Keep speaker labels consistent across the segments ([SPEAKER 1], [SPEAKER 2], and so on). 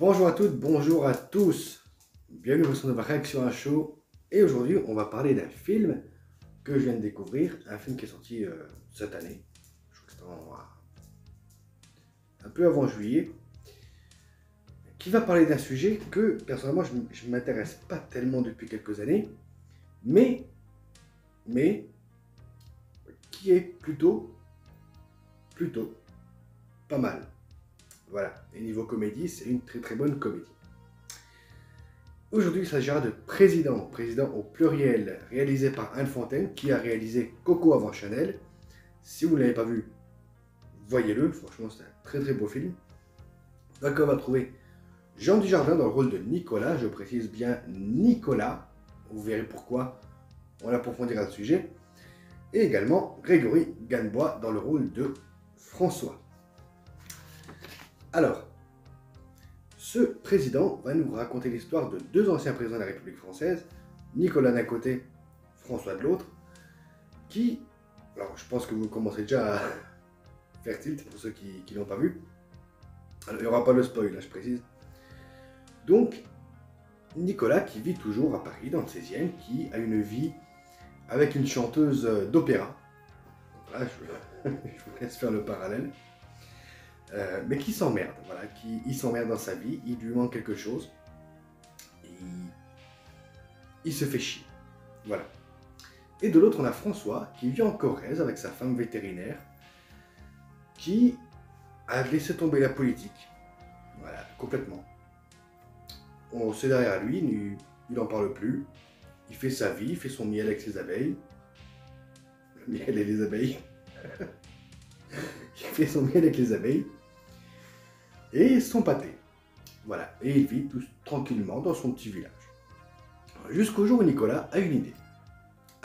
[SPEAKER 1] Bonjour à toutes, bonjour à tous. Bienvenue sur notre réaction à chaud. Et aujourd'hui, on va parler d'un film que je viens de découvrir. Un film qui est sorti cette année. Je crois que c'était un peu avant juillet. Qui va parler d'un sujet que, personnellement, je ne m'intéresse pas tellement depuis quelques années. Mais qui est plutôt pas mal. Voilà. Et niveau comédie, c'est une très très bonne comédie. Aujourd'hui, il s'agira de Président au pluriel, réalisé par Anne Fontaine, qui a réalisé Coco avant Chanel. Si vous ne l'avez pas vu, voyez-le, franchement c'est un très très beau film. Donc on va trouver Jean Dujardin dans le rôle de Nicolas, je précise bien Nicolas, vous verrez pourquoi, on approfondira le sujet. Et également Grégory Ganbois dans le rôle de François. Alors, ce président va nous raconter l'histoire de deux anciens présidents de la République française, Nicolas d'un côté, François de l'autre, qui, alors je pense que vous commencez déjà à faire tilt pour ceux qui ne l'ont pas vu. Alors il n'y aura pas le spoil, là je précise. Donc, Nicolas qui vit toujours à Paris, dans le 16e, qui a une vie avec une chanteuse d'opéra. Voilà, je vous laisse faire le parallèle. Mais qui s'emmerde, voilà, il s'emmerde dans sa vie, il lui manque quelque chose, il se fait chier, voilà. Et de l'autre, on a François, qui vit en Corrèze avec sa femme vétérinaire, qui a laissé tomber la politique, voilà, complètement. On sait derrière lui, il n'en parle plus, il fait sa vie, il fait son miel avec ses abeilles, le miel et les abeilles, il fait son miel avec les abeilles, et son pâté. Voilà, et il vit tout tranquillement dans son petit village. Jusqu'au jour où Nicolas a une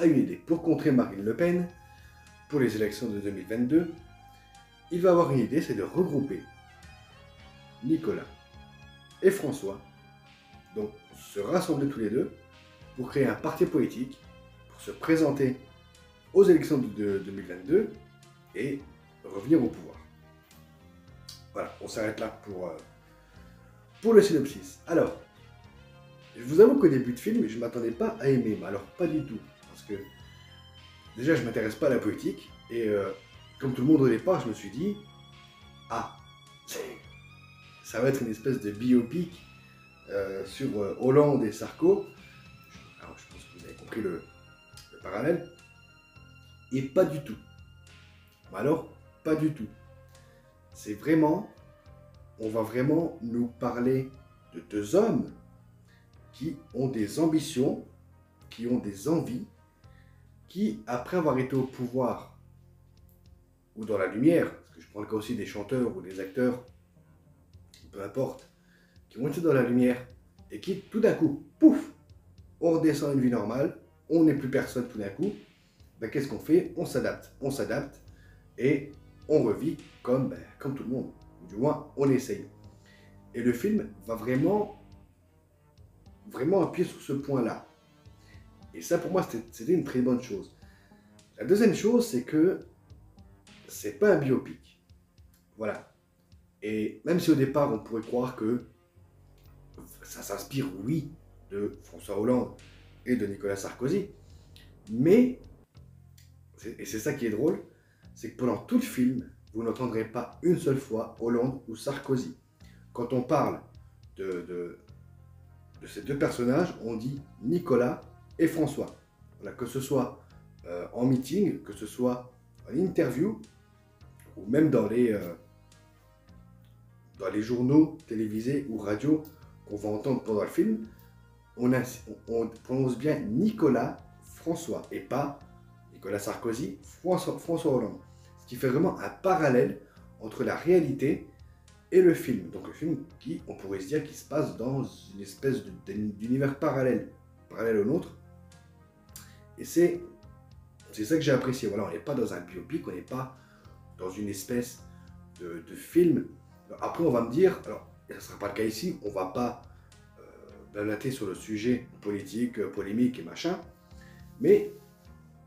[SPEAKER 1] idée. Pour contrer Marine Le Pen, pour les élections de 2022, il va avoir une idée, c'est de regrouper Nicolas et François, donc se rassembler tous les deux, pour créer un parti politique, pour se présenter aux élections de 2022 et revenir au pouvoir. Voilà, on s'arrête là pour le synopsis. Alors, je vous avoue qu'au début de film, je ne m'attendais pas à aimer, mais alors pas du tout. Parce que déjà, je ne m'intéresse pas à la politique, et comme tout le monde au départ, je me suis dit, ah, ça va être une espèce de biopic sur Hollande et Sarko. Alors, je pense que vous avez compris le parallèle. Et pas du tout. Mais alors, pas du tout. C'est vraiment, on va vraiment nous parler de deux hommes qui ont des ambitions, qui ont des envies, qui, après avoir été au pouvoir ou dans la lumière, parce que je prends le cas aussi des chanteurs ou des acteurs, peu importe, qui ont été dans la lumière et qui, tout d'un coup, pouf, on redescend à une vie normale, on n'est plus personne tout d'un coup, ben, qu'est-ce qu'on fait? On s'adapte et on revit comme tout le monde. Du moins, on essaye. Et le film va vraiment appuyer sur ce point-là. Et ça, pour moi, c'était une très bonne chose. La deuxième chose, c'est que c'est pas un biopic. Voilà. Et même si au départ, on pourrait croire que ça s'inspire, oui, de François Hollande et de Nicolas Sarkozy, mais, et c'est ça qui est drôle, c'est que pendant tout le film, vous n'entendrez pas une seule fois Hollande ou Sarkozy. Quand on parle de ces deux personnages, on dit Nicolas et François. Voilà, que ce soit en meeting, que ce soit en interview, ou même dans les journaux télévisés ou radio qu'on va entendre pendant le film, on prononce bien Nicolas François et pas Nicolas Sarkozy, François Hollande. Ce qui fait vraiment un parallèle entre la réalité et le film. Donc le film qui, on pourrait se dire, qui se passe dans une espèce d'univers parallèle au nôtre. Et c'est ça que j'ai apprécié. Voilà, on n'est pas dans un biopic, on n'est pas dans une espèce de film. Alors, après, on va me dire, alors, et ce ne sera pas le cas ici, on ne va pas blablater sur le sujet politique, polémique et machin, mais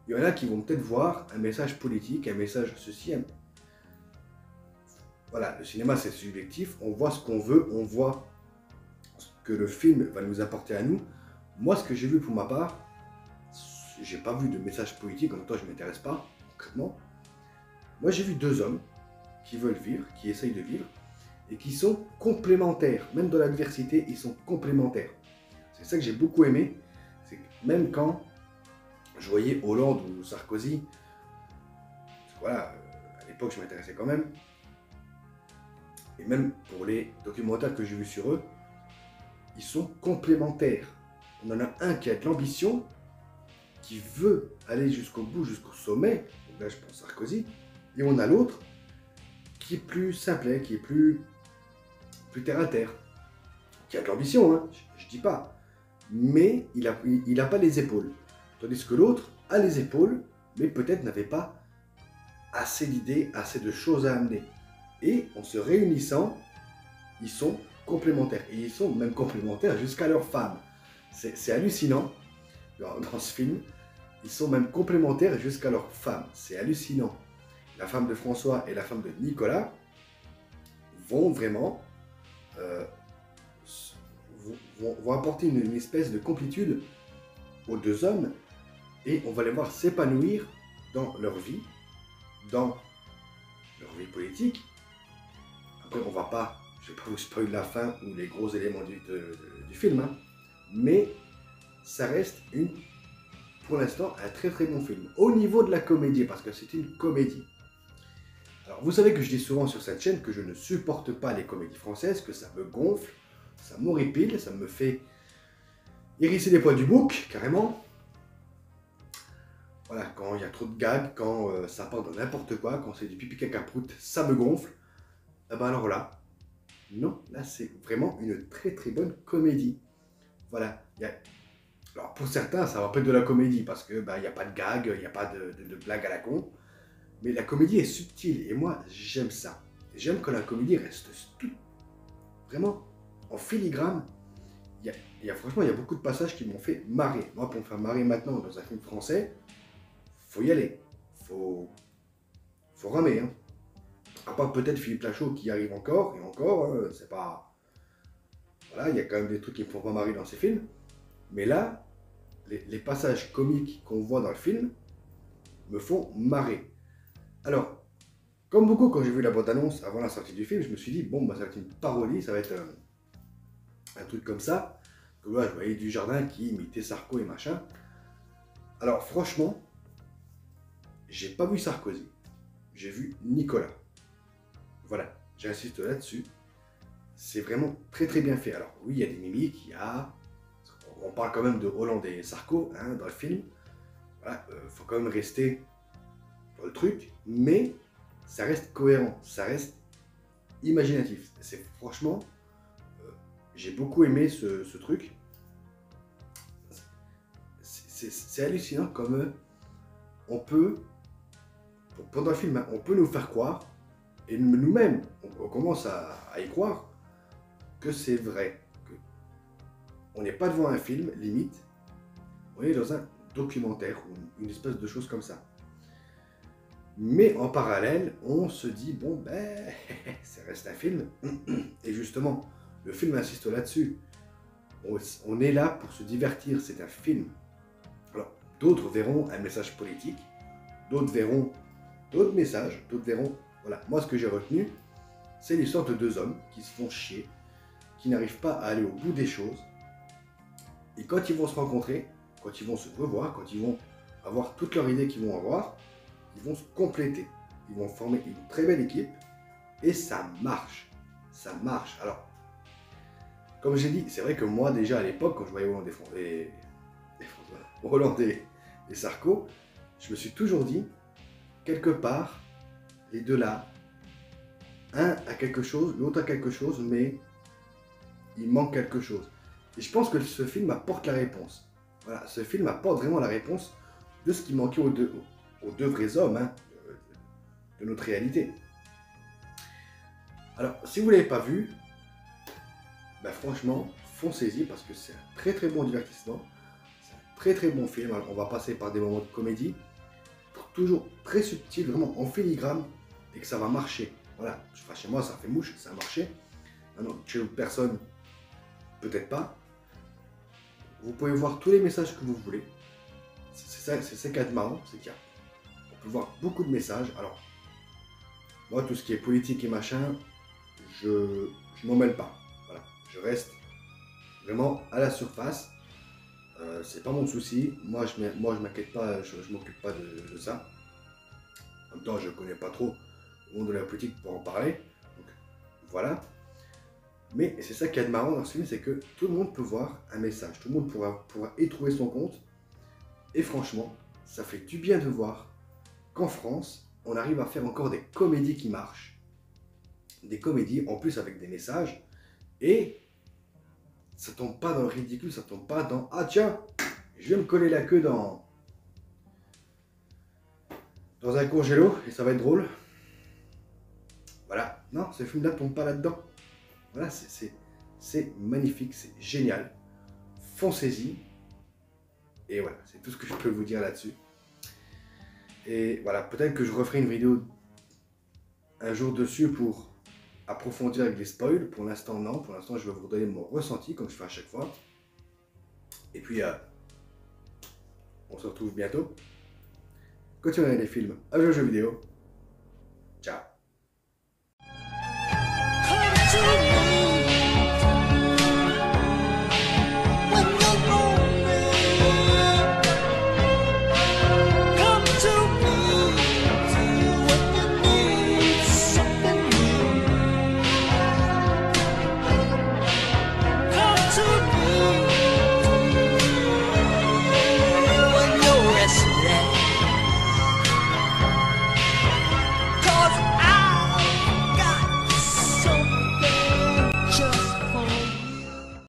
[SPEAKER 1] il y en a qui vont peut-être voir un message politique, un message ceci. Voilà, le cinéma c'est subjectif, on voit ce qu'on veut, on voit que le film va nous apporter à nous. Moi, ce que j'ai vu pour ma part, j'ai pas vu de message politique, en même temps je ne m'intéresse pas concrètement. Moi j'ai vu deux hommes qui veulent vivre, qui essayent de vivre, et qui sont complémentaires. Même dans l'adversité, ils sont complémentaires. C'est ça que j'ai beaucoup aimé. C'est que même quand je voyais Hollande ou Sarkozy, voilà, à l'époque je m'intéressais quand même, et même pour les documentaires que j'ai vus sur eux, ils sont complémentaires. On en a un qui a de l'ambition, qui veut aller jusqu'au bout, jusqu'au sommet, donc là je pense Sarkozy, et on a l'autre qui est plus simplet, qui est plus terre à terre, qui a de l'ambition, hein, je dis pas, mais il a pas les épaules. Tandis que l'autre a les épaules, mais peut-être n'avait pas assez d'idées, assez de choses à amener. Et en se réunissant, ils sont complémentaires. Et ils sont même complémentaires jusqu'à leur femme. C'est hallucinant dans ce film. Ils sont même complémentaires jusqu'à leur femme. C'est hallucinant. La femme de François et la femme de Nicolas vont vraiment vont apporter une espèce de complétude aux deux hommes et on va les voir s'épanouir dans leur vie politique. Après, je ne vais pas vous spoiler la fin ou les gros éléments du film, hein, mais ça reste pour l'instant un très très bon film. Au niveau de la comédie, parce que c'est une comédie. Alors, vous savez que je dis souvent sur cette chaîne que je ne supporte pas les comédies françaises, que ça me gonfle, ça m'horripile, ça me fait hérisser les poils du bouc, carrément. Voilà, quand il y a trop de gags, quand ça part dans n'importe quoi, quand c'est du pipi caca prout, ça me gonfle. Et ben alors là, non, là c'est vraiment une très très bonne comédie. Voilà, alors pour certains ça va pas être de la comédie parce que il n'y a pas de gag, il n'y a pas de blague à la con. Mais la comédie est subtile et moi j'aime ça. J'aime quand la comédie reste vraiment en filigrane. Franchement, il y a beaucoup de passages qui m'ont fait marrer. Moi, pour me faire marrer maintenant dans un film français, faut y aller. Faut ramer. Hein. À part peut-être Philippe Lachaud qui arrive encore, et encore, hein, c'est pas... Voilà, il y a quand même des trucs qui me font pas marrer dans ces films. Mais là, les passages comiques qu'on voit dans le film me font marrer. Alors, comme beaucoup, quand j'ai vu la bande-annonce avant la sortie du film, je me suis dit, bon, ça va être une parodie, ça va être un truc comme ça. Que là, je voyais Dujardin qui imitait Sarko et machin. Alors, franchement, j'ai pas vu Sarkozy. J'ai vu Nicolas. Voilà, j'insiste là-dessus. C'est vraiment très très bien fait. Alors, oui, il y a des mimiques, on parle quand même de Hollande et Sarko hein, dans le film. Voilà, faut quand même rester dans le truc, mais ça reste cohérent, ça reste imaginatif. C'est franchement, j'ai beaucoup aimé ce truc. C'est hallucinant comme on peut, pendant le film, on peut nous faire croire, et nous-mêmes, on commence à y croire, que c'est vrai. On n'est pas devant un film, limite, on est dans un documentaire ou une espèce de chose comme ça. Mais en parallèle, on se dit, bon, ça reste un film. Et justement, le film insiste là-dessus. On est là pour se divertir, c'est un film. Alors, d'autres verront un message politique, d'autres verront d'autres messages, d'autres verront... Voilà, moi ce que j'ai retenu, c'est l'histoire de deux hommes qui se font chier, qui n'arrivent pas à aller au bout des choses. Et quand ils vont se rencontrer, quand ils vont se revoir, quand ils vont avoir toutes leurs idées qu'ils vont avoir, ils vont se compléter. Ils vont former une très belle équipe et ça marche. Ça marche. Alors, comme j'ai dit, c'est vrai que moi déjà à l'époque, quand je voyais Hollande et Sarko, je me suis toujours dit, quelque part, les deux là, un a quelque chose, l'autre a quelque chose, mais il manque quelque chose. Et je pense que ce film apporte la réponse. Voilà, ce film apporte vraiment la réponse de ce qui manquait aux deux vrais hommes hein, de notre réalité. Alors, si vous ne l'avez pas vu, franchement, foncez-y parce que c'est un très très bon divertissement. C'est un très très bon film. Alors, on va passer par des moments de comédie, toujours très subtil, vraiment en filigrane, et que ça va marcher. Voilà, chez moi ça fait mouche, ça a marché. Maintenant, chez d'autres personnes, peut-être pas. Vous pouvez voir tous les messages que vous voulez. C'est ça qui est marrant, c'est qu'il y a, on peut voir beaucoup de messages. Alors, moi, tout ce qui est politique et machin, je m'en mêle pas. Voilà, je reste vraiment à la surface. C'est pas mon souci. Moi, je m'inquiète pas, je m'occupe pas de ça. En même temps, je connais pas trop le monde de la politique pour en parler. Donc, voilà. Mais c'est ça qui est marrant dans ce film, c'est que tout le monde peut voir un message. Tout le monde pourra y trouver son compte. Et franchement, ça fait du bien de voir qu'en France, on arrive à faire encore des comédies qui marchent. Des comédies, en plus avec des messages. Et ça tombe pas dans le ridicule, ça tombe pas dans « Ah tiens, je vais me coller la queue dans un congélo et ça va être drôle. » Voilà. Non, ce film-là tombe pas là-dedans. Voilà, c'est magnifique, c'est génial. Foncez-y. Et voilà, c'est tout ce que je peux vous dire là-dessus. Et voilà, peut-être que je referai une vidéo un jour dessus pour approfondir avec des spoils. Pour l'instant, non. Pour l'instant, je vais vous donner mon ressenti, comme je fais à chaque fois. Et puis, on se retrouve bientôt. Continuez à regarder des films, à jouer aux jeux vidéo. Ciao.